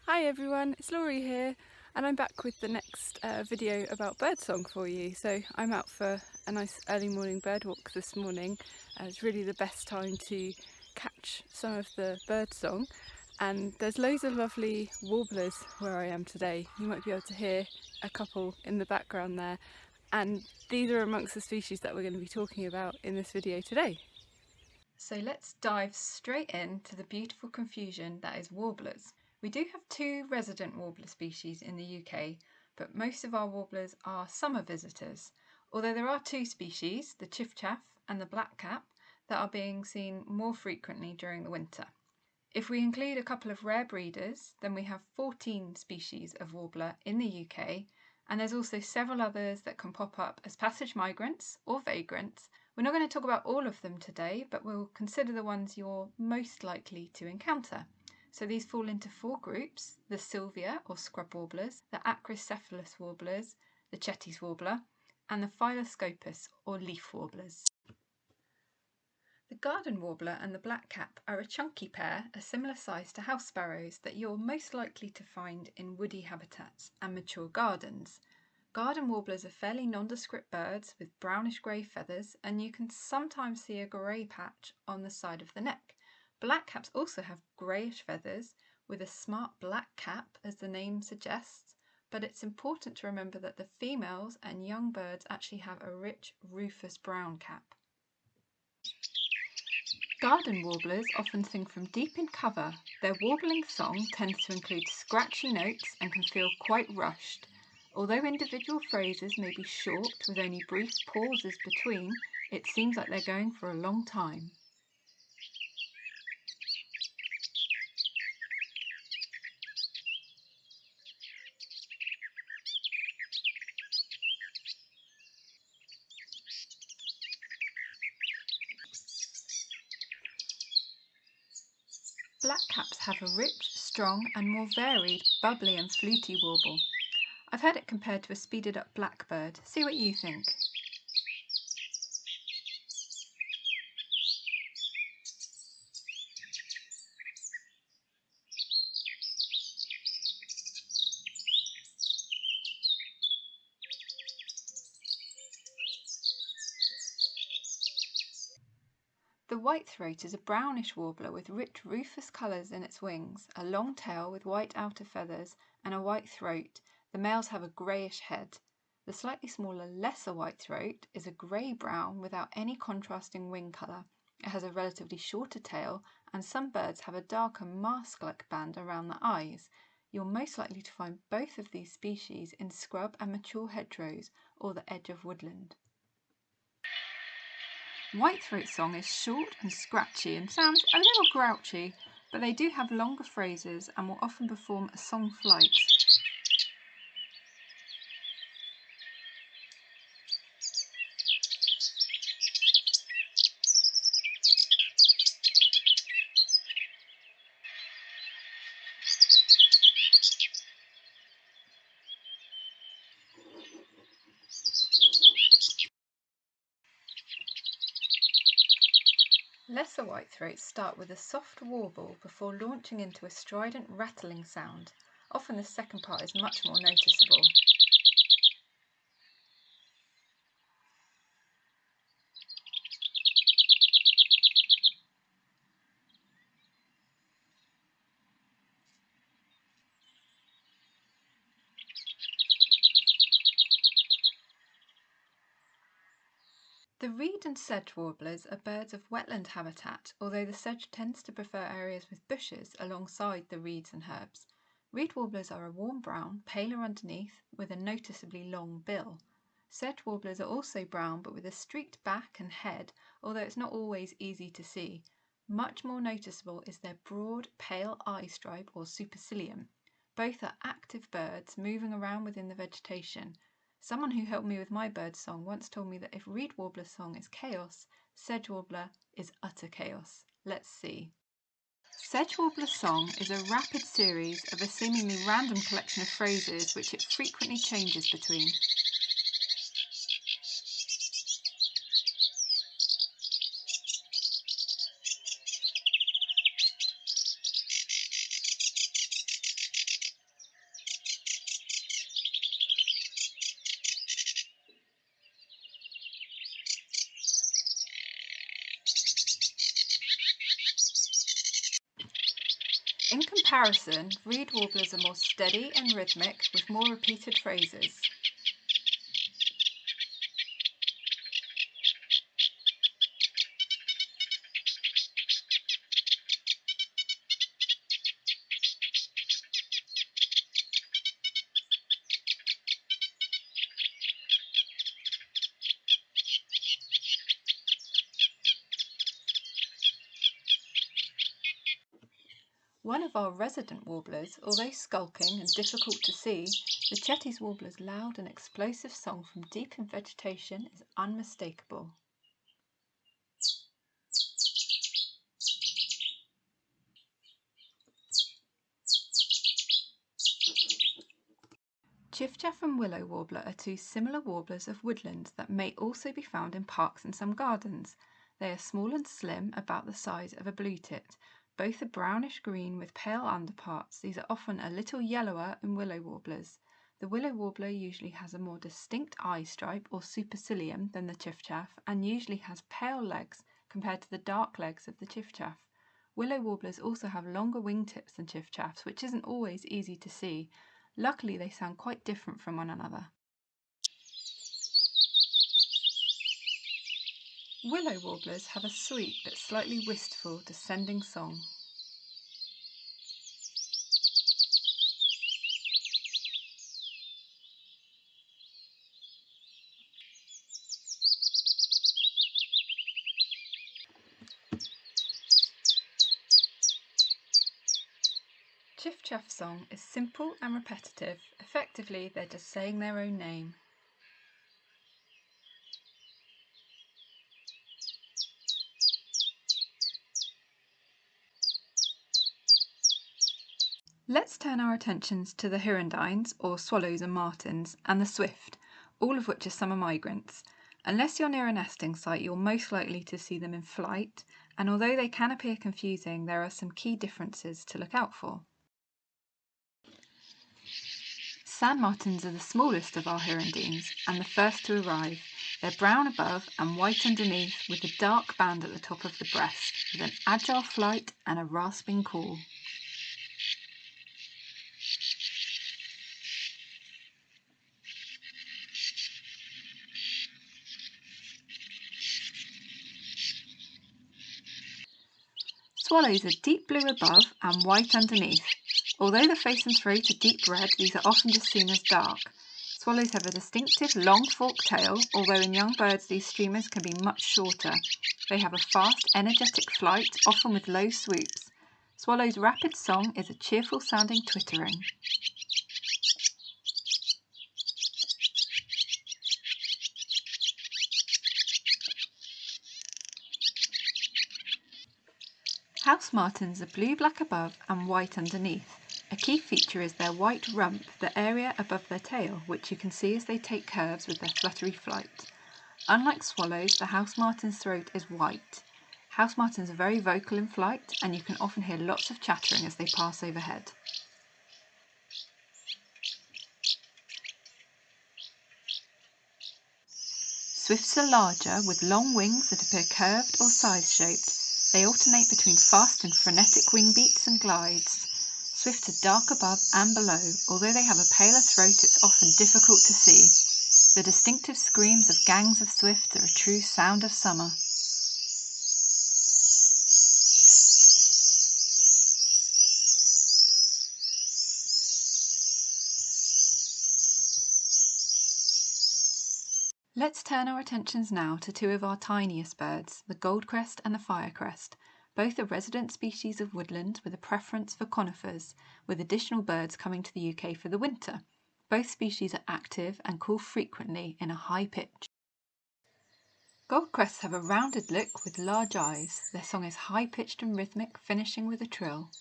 Hi everyone, it's Laurie here and I'm back with the next video about birdsong for you. So I'm out for a nice early morning bird walk this morning. It's really the best time to catch some of the birdsong, and there's loads of lovely warblers where I am today. You might be able to hear a couple in the background there, and these are amongst the species that we're going to be talking about in this video today. So let's dive straight into the beautiful confusion that is warblers. We do have two resident warbler species in the UK, but most of our warblers are summer visitors, although there are two species, the chiffchaff and the blackcap, that are being seen more frequently during the winter. If we include a couple of rare breeders, then we have 14 species of warbler in the UK, and there's also several others that can pop up as passage migrants or vagrants. We're not going to talk about all of them today, but we'll consider the ones you're most likely to encounter. So these fall into four groups: the Sylvia or scrub warblers, the Acrocephalus warblers, the Cetti's warbler, and the Phyloscopus or leaf warblers. The garden warbler and the blackcap are a chunky pair, a similar size to house sparrows, that you're most likely to find in woody habitats and mature gardens. Garden warblers are fairly nondescript birds with brownish-grey feathers, and you can sometimes see a grey patch on the side of the neck. Blackcaps also have greyish feathers with a smart black cap, as the name suggests, but it's important to remember that the females and young birds actually have a rich rufous brown cap. Garden warblers often sing from deep in cover. Their warbling song tends to include scratchy notes and can feel quite rushed. Although individual phrases may be short with only brief pauses between, it seems like they're going for a long time. Blackcaps have a rich, strong and more varied, bubbly and fluty warble. I've heard it compared to a speeded up blackbird. See what you think. The whitethroat is a brownish warbler with rich rufous colours in its wings, a long tail with white outer feathers and a white throat. The males have a greyish head. The slightly smaller lesser whitethroat is a grey-brown without any contrasting wing colour. It has a relatively shorter tail, and some birds have a darker mask-like band around the eyes. You're most likely to find both of these species in scrub and mature hedgerows or the edge of woodland. Whitethroat's song is short and scratchy and sounds a little grouchy, but they do have longer phrases and will often perform a song flight. Lesser whitethroats start with a soft warble before launching into a strident rattling sound. Often the second part is much more noticeable. The reed and sedge warblers are birds of wetland habitat, although the sedge tends to prefer areas with bushes alongside the reeds and herbs. Reed warblers are a warm brown, paler underneath, with a noticeably long bill. Sedge warblers are also brown but with a streaked back and head, although it's not always easy to see. Much more noticeable is their broad, pale eye stripe or supercilium. Both are active birds moving around within the vegetation. Someone who helped me with my bird song once told me that if reed warbler song is chaos, sedge warbler is utter chaos. Let's see. Sedge warbler song is a rapid series of a seemingly random collection of phrases which it frequently changes between. In comparison, reed warblers are more steady and rhythmic with more repeated phrases. One of our resident warblers, although skulking and difficult to see, the Chetty's warbler's loud and explosive song from deep in vegetation is unmistakable. Chiffchaff and willow warbler are two similar warblers of woodland that may also be found in parks and some gardens. They are small and slim, about the size of a blue tit. Both are brownish green with pale underparts. These are often a little yellower in willow warblers. The willow warbler usually has a more distinct eye stripe or supercilium than the chiffchaff and usually has pale legs compared to the dark legs of the chiffchaff. Willow warblers also have longer wingtips than chiffchaffs, which isn't always easy to see. Luckily, they sound quite different from one another. Willow warblers have a sweet but slightly wistful descending song. Chiffchaff's song is simple and repetitive. Effectively, they're just saying their own name. Let's turn our attentions to the Hirundines, or swallows and martins, and the swift, all of which are summer migrants. Unless you're near a nesting site, you're most likely to see them in flight, and although they can appear confusing, there are some key differences to look out for. Sand martins are the smallest of our hirundines and the first to arrive. They're brown above and white underneath, with a dark band at the top of the breast, with an agile flight and a rasping call. Swallows are deep blue above and white underneath. Although the face and throat are deep red, these are often just seen as dark. Swallows have a distinctive long forked tail, although in young birds these streamers can be much shorter. They have a fast, energetic flight, often with low swoops. Swallows' rapid song is a cheerful sounding twittering. House martins are blue-black above and white underneath. A key feature is their white rump, the area above their tail, which you can see as they take curves with their fluttery flight. Unlike swallows, the house martin's throat is white. House martins are very vocal in flight, and you can often hear lots of chattering as they pass overhead. Swifts are larger, with long wings that appear curved or size-shaped. They alternate between fast and frenetic wing beats and glides. Swifts are dark above and below. Although they have a paler throat, it's often difficult to see. The distinctive screams of gangs of swifts are a true sound of summer. Let's turn our attentions now to two of our tiniest birds, the goldcrest and the firecrest. Both are resident species of woodland with a preference for conifers, with additional birds coming to the UK for the winter. Both species are active and call frequently in a high pitch. Goldcrests have a rounded look with large eyes. Their song is high-pitched and rhythmic, finishing with a trill.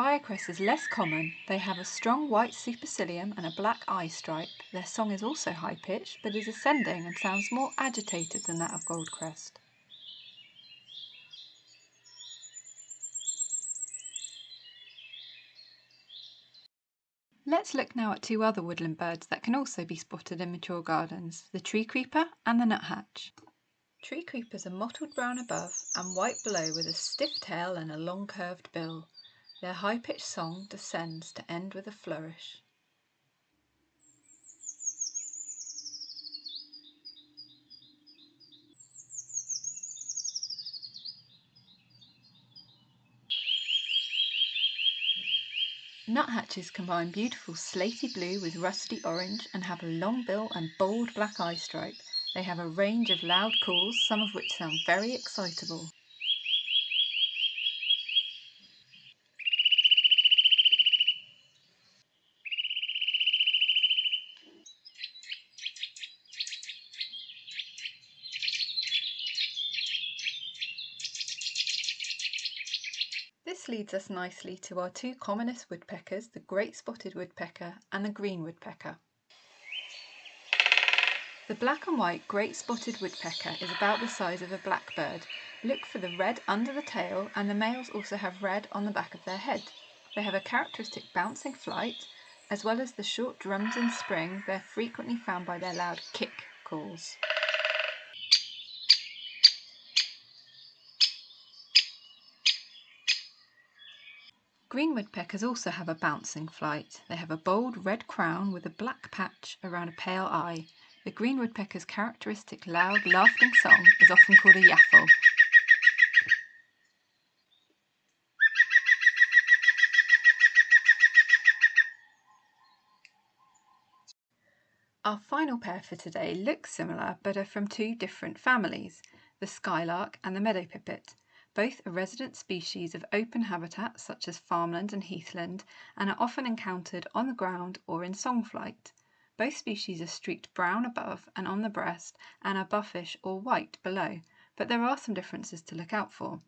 Firecrest is less common. They have a strong white supercilium and a black eye stripe. Their song is also high-pitched, but is ascending and sounds more agitated than that of Goldcrest. Let's look now at two other woodland birds that can also be spotted in mature gardens, the tree creeper and the nuthatch. Tree creepers are mottled brown above and white below with a stiff tail and a long curved bill. Their high-pitched song descends to end with a flourish. Nuthatches combine beautiful slaty blue with rusty orange and have a long bill and bold black eye stripe. They have a range of loud calls, some of which sound very excitable. This leads us nicely to our two commonest woodpeckers, the great spotted woodpecker and the green woodpecker. The black and white great spotted woodpecker is about the size of a blackbird. Look for the red under the tail, and the males also have red on the back of their head. They have a characteristic bouncing flight, as well as the short drums in spring. They're frequently found by their loud kick calls. Green woodpeckers also have a bouncing flight. They have a bold red crown with a black patch around a pale eye. The green woodpecker's characteristic loud, laughing song is often called a yaffle. Our final pair for today look similar but are from two different families, the skylark and the meadow pipit. Both are resident species of open habitats such as farmland and heathland and are often encountered on the ground or in song flight. Both species are streaked brown above and on the breast and are buffish or white below, but there are some differences to look out for.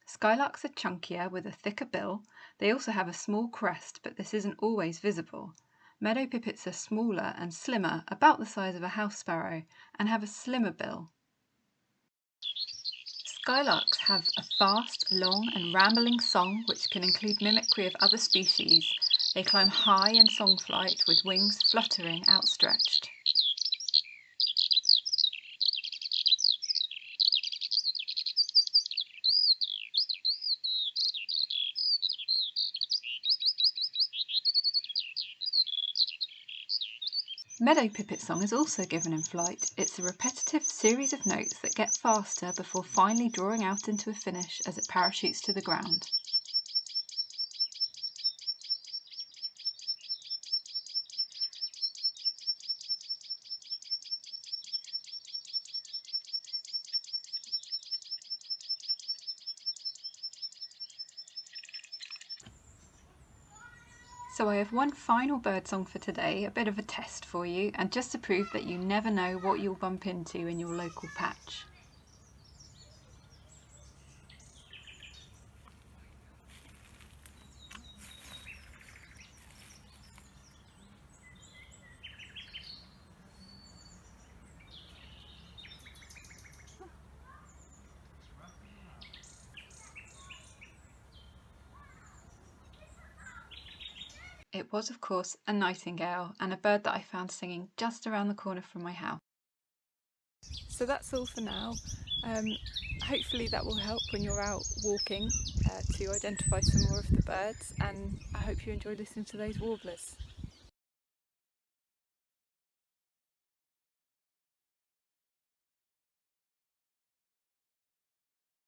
Skylarks are chunkier with a thicker bill. They also have a small crest, but this isn't always visible. Meadow pipits are smaller and slimmer, about the size of a house sparrow, and have a slimmer bill. Skylarks have a fast, long and rambling song which can include mimicry of other species. They climb high in song flight with wings fluttering outstretched. Meadow pipit song is also given in flight. It's a repetitive series of notes that get faster before finally drawing out into a finish as it parachutes to the ground. So I have one final bird song for today, a bit of a test for you, and just to prove that you never know what you'll bump into in your local patch. It was, of course, a nightingale, and a bird that I found singing just around the corner from my house. So that's all for now. Hopefully that will help when you're out walking to identify some more of the birds, and I hope you enjoy listening to those warblers.